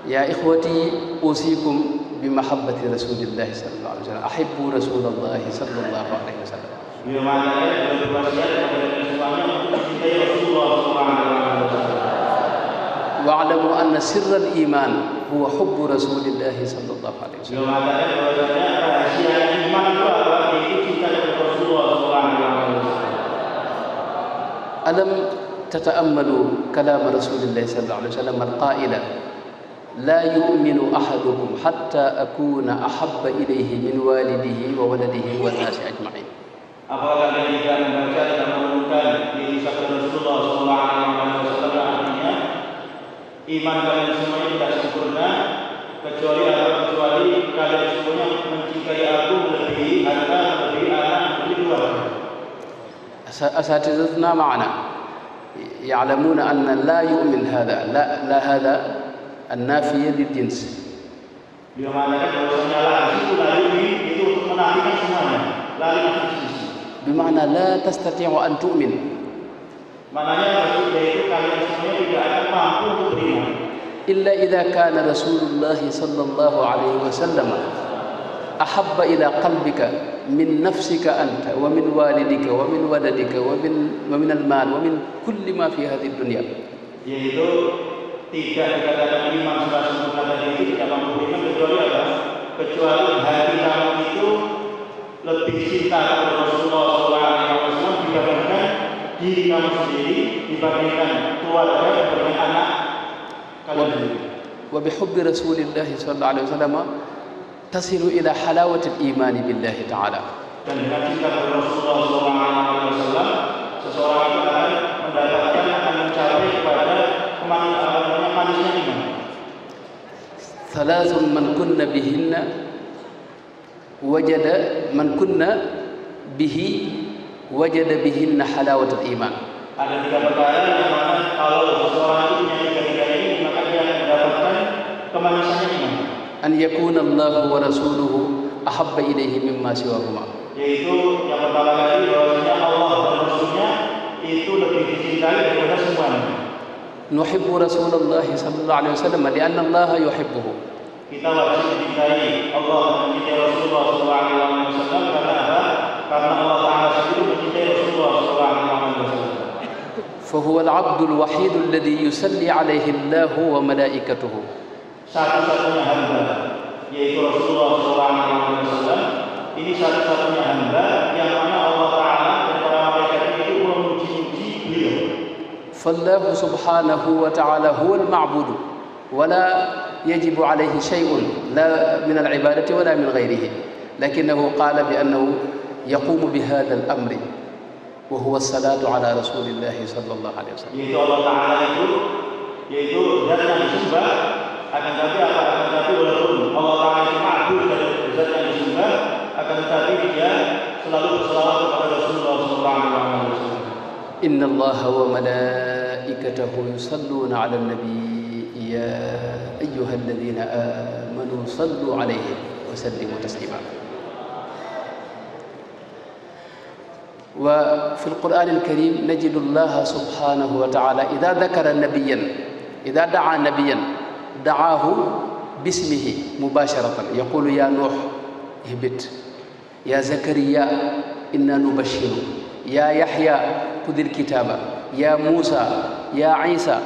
يا إخوتي أوصيكم بمحبة رسول الله صلى الله عليه وسلم. أحبوا رسول الله صلى الله عليه وسلم. Beliau mengatakan berwasiat kepada kita semuanya untuk mencintai Rasulullah SAW. واعلموا أن سر الإيمان هو حب رسول الله صلى الله عليه وسلم. Beliau mengatakan bahwasanya rahasia iman itu adalah yaitu cinta kepada Rasulullah SAW. ألم تتأملوا كلام رسول الله صلى الله عليه وسلم القائل: لا يؤمن أحدكم حتى أكون أحب إليه من والده وولده والناس أجمعين. Apakah kalian tidak membaca dan menemukan di sabda Rasulullah SAW artinya iman kalian semuanya tidak sempurna kecuali kalian semuanya mencintai aku melebihi harta, melebihi anak, melebihi keluarga. أساتذتنا معنا يعلمون أن لا يؤمن هذا لا هذا النافية للجنس. Beliau mengatakan bahwasanya lari itu untuk menafikan semuanya, lari eksekusi. Bimana la tastati'u an tu'min. Maknanya yaitu kalian semuanya tidak akan mampu untuk beriman. Illa idza kana Rasulullah sallallahu alaihi wasallam ahabba ila qalbika min nafsika anta wa min walidika wa min waladika wa min al-mal wa min kulli ma fi hadhihi dunya. Yaitu tidak dikatakan iman secara sempurna tadi itu tidak mampu beriman kecuali apa? Kecuali hati kamu itu lebih cinta kepada Rasulullah SAW dibandingkan diri kamu sendiri, dibandingkan keluarga, dibandingkan anak kalian sendiri. Wa bihubbi Rasulillah sallallahu alaihi wasallam tasilu ila halawati al-iman billahi ta'ala. Dan dengan cinta kepada Rasulullah SAW, seseorang itu akan mendapatkan, akan mencapai kepada manisnya iman. Thalathun man kunna bihinna wajada man kunna bihi wajada bihinna halawatul iman. Ada 3 perkara yang mana kalau seseorang itu punya 3 ini maka dia akan mendapatkan kemanisannya iman. An yakuna Allah wa rasuluhu ahabba ilaihi mimma siwahuma. Yaitu yang pertama kali bahwasanya Allah dan Rasulnya itu lebih dicintai daripada semuanya. Nuhibbu Rasulullah sallallahu alaihi wasallam lianna Allah yuhibbuhu. Kita wajib mencintai Allah dan mencintai Rasulullah sallallahu alaihi wasallam karena apa? Karena Allah Taala sendiri mencintai Rasulullah sallallahu alaihi wasallam. فهو العبد الوحيد الذي يصلي عليه الله وملائكته. Satu-satunya hamba yaitu Rasulullah SAW. Ini satu-satunya hamba yang mana Allah Taala dan para malaikat itu memuji-muji beliau. فالله سبحانه وتعالى هو المعبود ولا يجب عليه شيء لا من العبادة ولا من غيره، لكنه قال بأنه يقوم بهذا الأمر وهو الصلاة على رسول الله صلى الله عليه وسلم. Yaitu Allah Taala yaitu zat yang disembah, akan tetapi walaupun Allah Taala itu ma'bud dan zat yang disembah, akan tetapi dia selalu berselawat kepada Rasulullah sallallahu alaihi wasallam. Inna Allah wa malaikatahu yusalluna 'alan nabi ya ayyuhalladzina amanu sallu 'alaihi wa sallimu taslima. وفي القرآن الكريم نجد الله سبحانه وتعالى إذا ذكر نبيا إذا دعا نبيا دعاه باسمه مباشرة، يقول يا نوح اهبط، يا زكريا إنا نبشرك، يا يحيى خذ الكتاب، يا موسى، يا عيسى،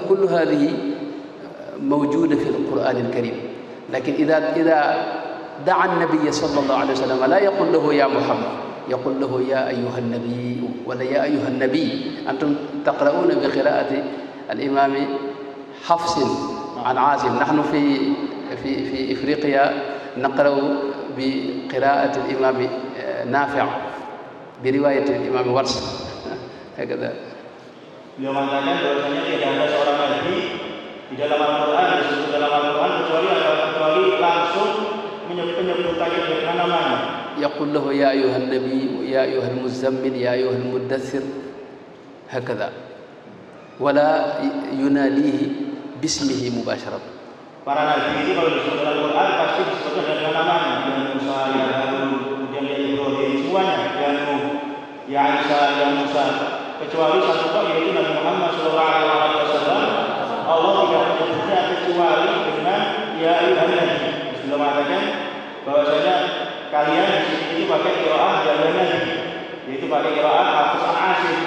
كل هذه موجودة في القرآن الكريم. لكن إذا دعا النبي صلى الله عليه وسلم لا يقول له يا محمد، يقول له يا أيها النبي ولا يا أيها النبي. أنتم تقرؤون بقراءة الإمام حفص عن عاصم، نحن في إفريقيا نقرأ بقراءة الإمام نافع برواية الإمام ورش هكذا. Beliau mengatakan bahwasanya tidak ada seorang nabi di dalam Al-Quran, disebut dalam Al-Quran kecuali langsung menyebutkannya dengan namanya. يقول له يا أيها النبي يا أيها المزمل يا أيها المدثر هكذا، ولا يناديه باسمه مباشرة. Para nabi itu kalau disebut dalam Al-Quran pasti disebutkan dengan namanya, ya Musa, ya Harun, kemudian ya Ibrahim, semuanya, ya Nuh, ya Isa, ya Musa. Kecuali satu kali yaitu Nabi Muhammad SAW, Allah tidak menyebutnya kecuali dengan ya ayuhan nabi. Beliau mengatakan bahwasanya kalian di sini itu pakai qiraah ya nabi, yaitu pakai qiraah Hafiz an Asim.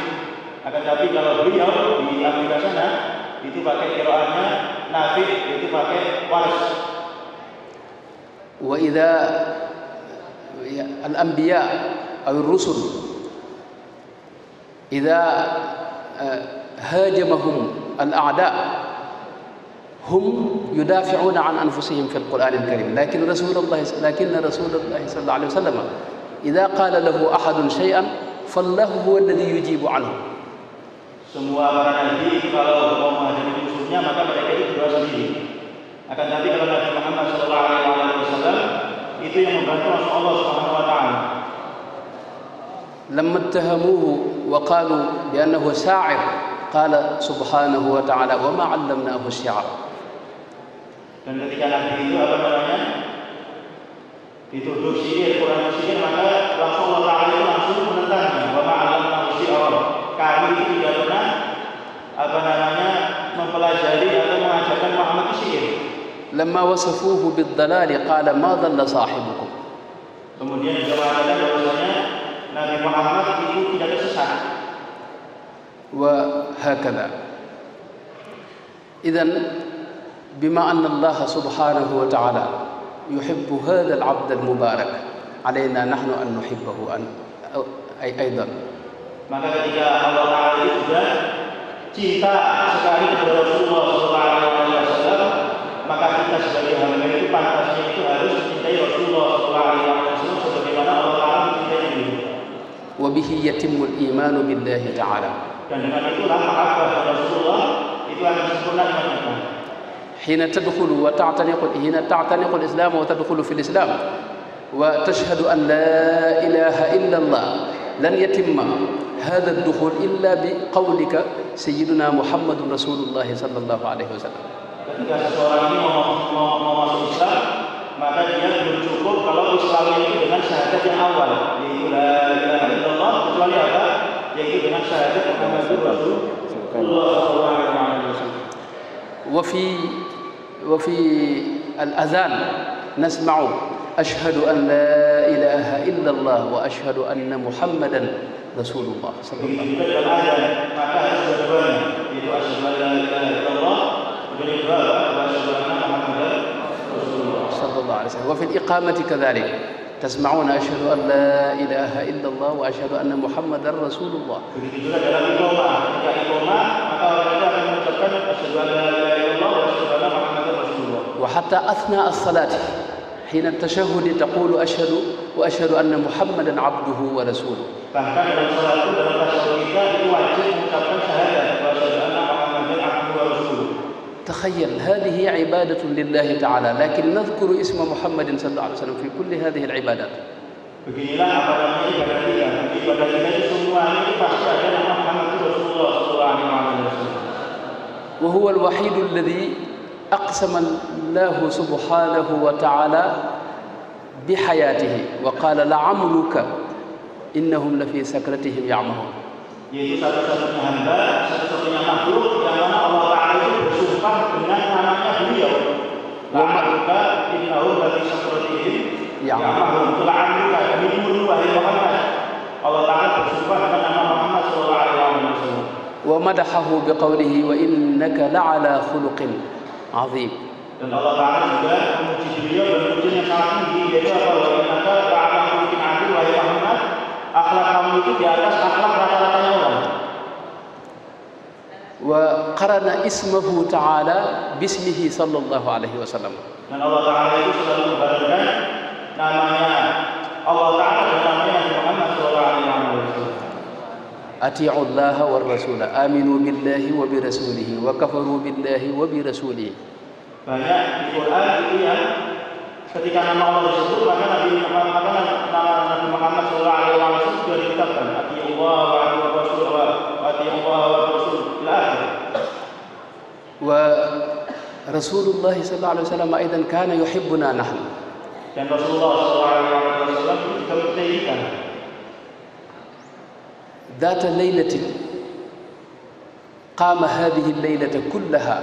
Akan tapi kalau beliau di Afrika sana itu pakai qiraahnya Nafi, yaitu pakai Waris. Wa idza al-anbiya aw ar-rusul idza hajamahum al-a'da هم يدافعون عن أنفسهم في القرآن الكريم، لكن رسول الله صلى الله عليه وسلم إذا قال له أحد شيئا فالله هو الذي يجيب عنه. Semua para nabi kalau mau menghadapi musuhnya maka mereka itu berdoa sendiri. Akan tapi kalau Nabi Muhammad SAW itu yang membantu Allah Subhanahu Wa Taala. لما اتهموه وقالوا بأنه شاعر قال سبحانه وتعالى وما علمناه الشعر. Dan ketika Nabi itu apa namanya dituduh sihir, Quran sihir, maka langsung Allah Ta'ala itu langsung menentangnya. Wa ma'alamna syi'ar. Kami itu tidak pernah apa namanya mempelajari atau mengajarkan Muhammad sihir. Lamma wasafuhu bid-dhalal qala ma dhalla sahibukum. Kemudian juga mengatakan bahwasanya Nabi Muhammad itu tidak tersesat. Wa hakadha. Idzan bima anna Allah subhanahu wa ta'ala yuhibbu hadha al-'abd al-mubarak, 'alaina nahnu an nuhibbahu aidan. Maka ketika Allah Ta'ala itu sudah cinta sekali kepada Rasulullah SAW, maka kita sebagai hamba itu pantasnya itu harus mencintai Rasulullah SAW sebagaimana Allah Ta'ala mencintai beliau. Wa bihi yatimmu al-iman billahi ta'ala. Dan dengan itulah mahabbah kepada Rasulullah itu akan sempurna iman kita. حين تدخل تعتنق الإسلام وتدخل في الإسلام وتشهد أن لا إله إلا الله، لن يتم هذا الدخول إلا بقولك سيدنا محمد رسول الله صلى الله عليه وسلم. Ketika seseorang ini mau masuk Islam, maka dia belum cukup kalau Islamnya itu dengan syahadat yang awal, yaitu la ilaha illallah, kecuali apa? Yaitu dengan syahadat Muhammadur Rasulullah sallallahu alaihi wasallam. وفي الأذان نسمع أشهد أن لا إله إلا الله وأشهد أن محمدا رسول الله صلى الله عليه وسلم. وفي الإقامة كذلك تسمعون أشهد أن لا إله إلا الله وأشهد أن محمدا رسول الله. وحتى أثناء الصلاة حين التشهد تقول أشهد أن محمدا عبده ورسوله. تخيل، هذه عبادة لله تعالى، لكن نذكر اسم محمد صلى الله عليه وسلم في كل هذه العبادات. Beginilah apa namanya ibadah kita. Ibadah kita itu semuanya itu pasti ada nama Muhammad Rasulullah sallallahu alaihi wasallam. وهو الوحيد الذي أقسم الله سبحانه وتعالى بحياته وقال لعمرك إنهم لفي سكرتهم يعمهون. Yaitu satu-satunya hamba, satu-satunya makhluk yang mana Allah Ta'ala itu bersumpah dengan namanya beliau. La'amruka innahum lafi sakratihim ya'mahun. La'amruka demi wahai Muhammad. Allah Ta'ala bersumpah dengan nama Muhammad sallallahu alaihi wasallam. ومدحه بقوله وإنك لعلى خلق عظيم. Dan Allah Ta'ala juga memuji beliau dengan pujian yang sangat tinggi, yaitu apa? Wa innaka la'ala khuluqin 'adzim, wahai Muhammad, akhlak kamu itu di atas akhlak rata-ratanya orang. وقرن اسمه تعالى باسمه صلى الله عليه وسلم. Dan Allah Ta'ala itu selalu membarengan namanya Allah Ta'ala dan namanya Muhammad sallallahu alaihi wasallam. أطيعوا الله والرسول آمنوا بالله وبرسوله وكفروا بالله وبرسوله. Banyak di Quran itu yang ketika nama Allah disebut maka Nabi Muhammad sallallahu alaihi wasallam sudah ditetapkan atiullah wa rasul wa atiullah wa rasul ila akhir. ورسول الله صلى الله عليه وسلم أيضا كان يحبنا نحن. Dan Rasulullah sallallahu alaihi wasallam juga mencintai kita. ذات ليلة قام هذه الليلة كلها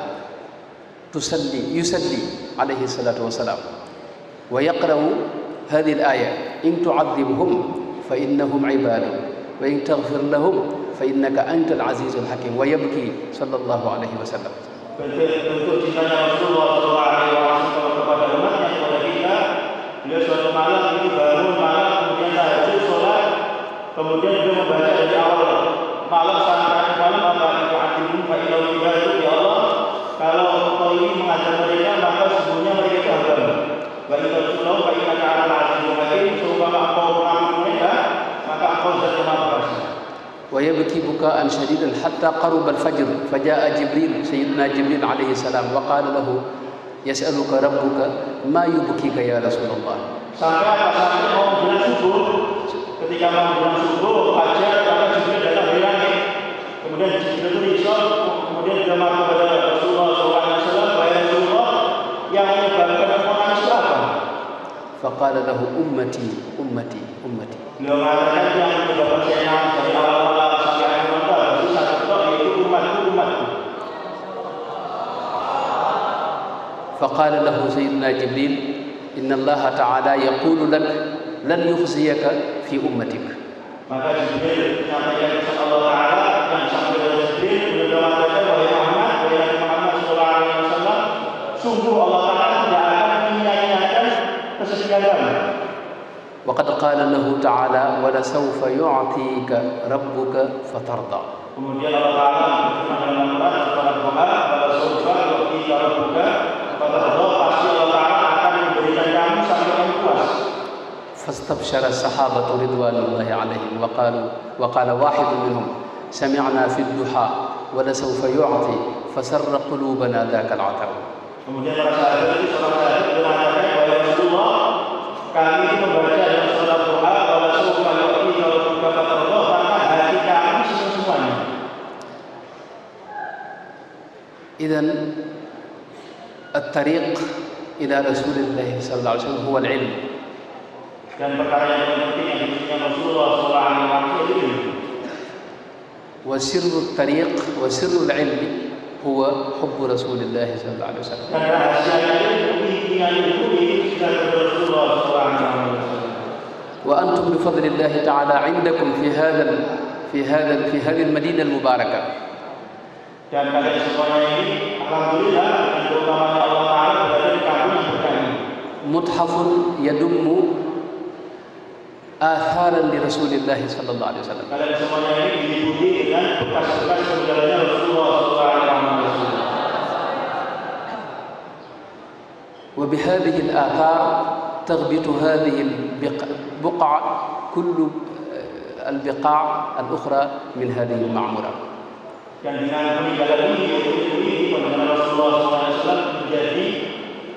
يصلي عليه الصلاة والسلام ويقرأ هذه الآية إن تعذبهم فإنهم عباد وإن تغفر لهم فإنك أنت العزيز الحكيم ويبكي صلى الله عليه وسلم. Bentuk cintanya Rasulullah sallallahu alaihi wasallam kepada umatnya kepada kita, beliau suatu malam itu bangun malam kemudian tahajud salat. Kemudian dia membaca dari awal malam sampai malam apa itu adimun fa inna ibadu ya Allah, kalau engkau ini mengajar mereka maka sesungguhnya mereka itu hamba. Wa inna sunnah fa inna ta'ala azizun hakim, seumpama engkau mengampuni mereka maka engkau zat yang maha pengasih. ويبكي بكاء شديدا حتى قرب الفجر فجاء جبريل سيدنا جبريل عليه السلام وقال له يسألك ربك ما يبكيك يا رسول الله. Sampai mau bulan subuh, ketika mau bulan subuh fajar maka Jibril datang dari langit. Kemudian Jibril itu risau, kemudian dia marah kepada Rasulullah SAW, wahai Rasulullah, yang له أمتي أمتي أمتي. Beliau mengatakan yang mendapat syafaat dari awal malam sampai akhir malam itu satu tok, yaitu umatku, umatku. فقال له سيدنا جبريل إن الله تعالى يقول لك لن يخزيك في أمتك. Maka Jibril menyampaikan kepada Allah Ta'ala yang sampai dari Jibril beliau mengatakan, wahai Muhammad sallallahu alaihi wasallam, sungguh Allah Ta'ala tidak akan menyia-nyiakan kesetiaan. وقد قال له تعالى ولسوف يعطيك ربك فترضى. Kemudian Allah Ta'ala berfirman dalam Al-Quran kepada Muhammad, "Walasawfa yu'tika rabbuka fatardha." Pasti Allah Ta'ala akan memberikan kamu sampai kamu puas. فاستبشر الصحابة رضوان الله عليهم وقال واحد منهم سمعنا في الضحى ولسوف يعطي فسر قلوبنا ذاك العطر. Kemudian para sahabat itu mengatakan, wahai Rasulullah, kami itu membaca dalam salat duha, "Walasawfa yu'tika rabbuka fatardha," maka hati kami semuanya. إذن الطريق إلى رسول الله صلى الله عليه وسلم هو العلم. Dan perkara yang penting yang diinginkan Rasulullah SAW itu ilmu. وسر الطريق وسر العلم هو حب رسول الله صلى الله عليه وسلم. Dan rahasianya ilmu, intinya ilmu itu sudah Rasulullah SAW. وأنتم بفضل الله تعالى عندكم في هذه المدينة المباركة. Dan kalian semuanya ini, alhamdulillah, dengan keutamaan Allah Ta'ala berada di kampung yang berkah ini. متحف يدم آثارا لرسول الله صلى الله عليه وسلم. Kalian semuanya ini diliputi dengan bekas-bekas peninggalannya Rasulullah SAW. وبهذه الآثار تغبط هذه البقع كل البقاع الأخرى من هذه المعمورة. Dan dengan peninggalan ini peninggalan Rasulullah SAW menjadi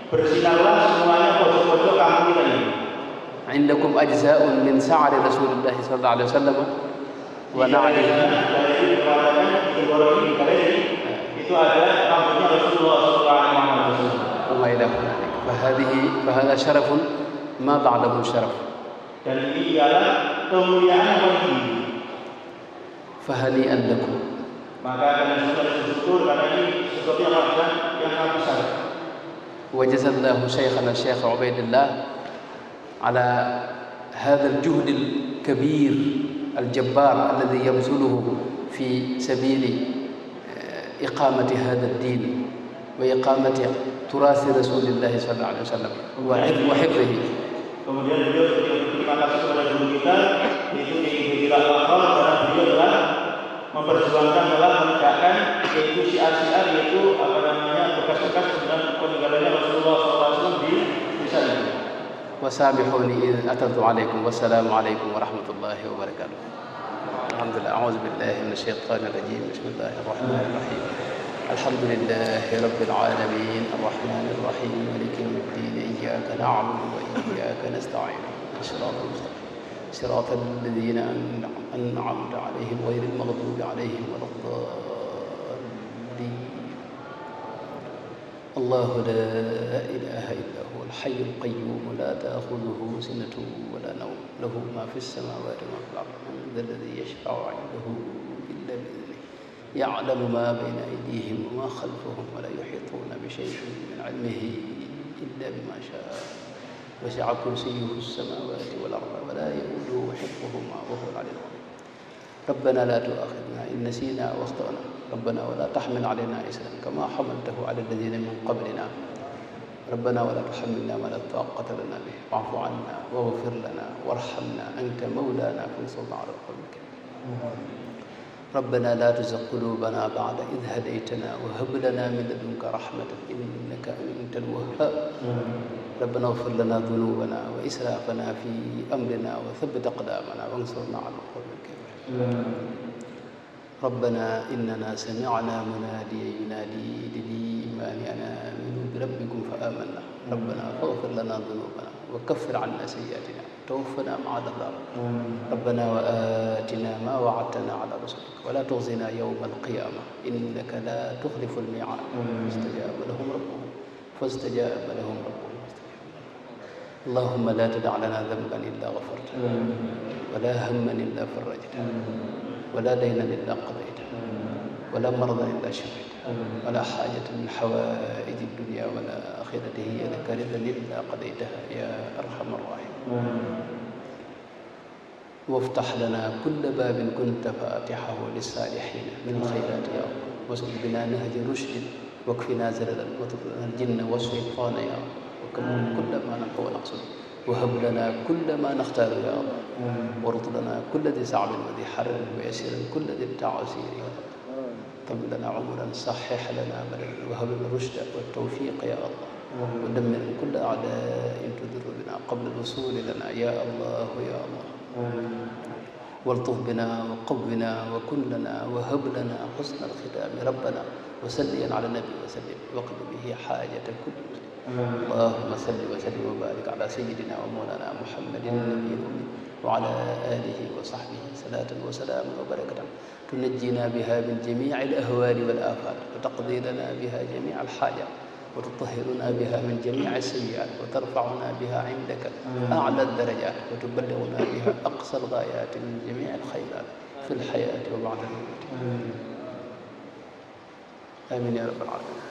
bersinarlah semuanya pojok-pojok kampung kita ini. عندكم أجزاء من سعر رسول الله صلى الله عليه وسلم ونعله. Itu ada kampungnya Rasulullah SAW. وما إلى ذلك. فهذا شرف ما بعده شرف. Dan ini ialah kemuliaan yang tinggi. فهنيئا لكم. Maka kalian sudah bersyukur karena ini sesuatu yang sangat besar. وجزا الله شيخنا الشيخ عبيد الله على هذا الجهد الكبير الجبار الذي يبذله في سبيل إقامة هذا الدين وإقامة تراث رسول الله صلى الله عليه وسلم وحفظه. Kemudian beliau berterima kasih kepada guru kita, yaitu Kiai Al-Akhbar, karena beliau telah memperjuangkan dalam menegakkan yaitu syiar-syiar, yaitu bekas-bekas peninggalannya Rasulullah SAW di desa ini. وسامحوني إذ أترت عليكم والسلام عليكم ورحمة الله وبركاته. الحمد لله. أعوذ بالله من الشيطان الرجيم. بسم الله الرحمن الرحيم. الحمد لله رب العالمين الرحمن الرحيم مالك يوم الدين إياك نعبد وإياك نستعين صراط المستقيم صراط الذين أنعمت عليهم غير المغضوب عليهم ولا الضالين. الله لا إله إلا هو الحي القيوم لا تأخذه سنة ولا نوم له ما في السماوات وما في الأرض من ذا الذي يشفع عنده إلا بإذنه يعلم ما بين أيديهم وما خلفهم ولا يحيطون بشيء من علمه إلا بما شاء وسع كرسيه السماوات والأرض ولا يؤوده حفظهما وهو العلي العظيم. ربنا لا تؤاخذنا إن نسينا واخطأنا ربنا ولا تحمل علينا إسرا كما حملته على الذين من قبلنا ربنا ولا تحملنا ما لا طاقة لنا به واعف عنا واغفر لنا وارحمنا أنت مولانا فانصرنا على القوم الكافرين. ربنا لا تزغ قلوبنا بعد إذ هديتنا وهب لنا من لدنك رحمة إنك أنت الوهاب. ربنا اغفر لنا ذنوبنا وإسرافنا في أمرنا وثبت أقدامنا وانصرنا على القوم الكافرين. ربنا إننا سمعنا مناديا ينادي للإيمان أن آمنوا بربكم فآمنا ربنا فاغفر لنا ذنوبنا وكفر عنا سيئاتنا توفنا مع الأبرار. ربنا وآتنا ما وعدتنا على رسلك ولا تخزنا يوم القيامة إنك لا تخلف الميعاد. فاستجاب لهم ربهم اللهم لا تدع لنا ذنبا إلا غفرته ولا هما إلا فرجته ولا دينا إلا قضيته ولا مرضا إلا شفيته ولا حاجة من حوائج الدنيا والآخرة هي لك رضا إلا قضيتها يا أرحم الراحمين. وافتح لنا كل باب كنت فاتحه للصالحين من الخيرات يا الله، واسلك بنا نهج رشد واكفنا زللا وتطلنا الجن والشيطان يا الله، وكمل كل ما نحو ونقصد وهب لنا كل ما نختار يا الله، ورد لنا كل ذي صعب وذي حر ويسر كل ذي التعسير يا الله، طول لنا عمرا صحح لنا بلدا وهب لنا الرشد والتوفيق يا الله، ودمر كل أعداء تضر بنا قبل الوصول لنا يا الله يا الله، والطف بنا وقونا وكن لنا وهب لنا حسن الختام ربنا وسليا على النبي وسلم وقل به حاجة كل مسلم. اللهم صل وسلم وبارك على سيدنا ومولانا محمد النبي الأمي وعلى آله وصحبه صلاة وسلام وبركة تنجينا بها من جميع الأهوال والآفات وتقضي لنا بها جميع الحاجات وتطهرنا بها من جميع السيئات وترفعنا بها عندك أعلى الدرجات وتبلغنا بها أقصى الغايات من جميع الخيرات في الحياة وبعد الموت. آمين يا رب العالمين.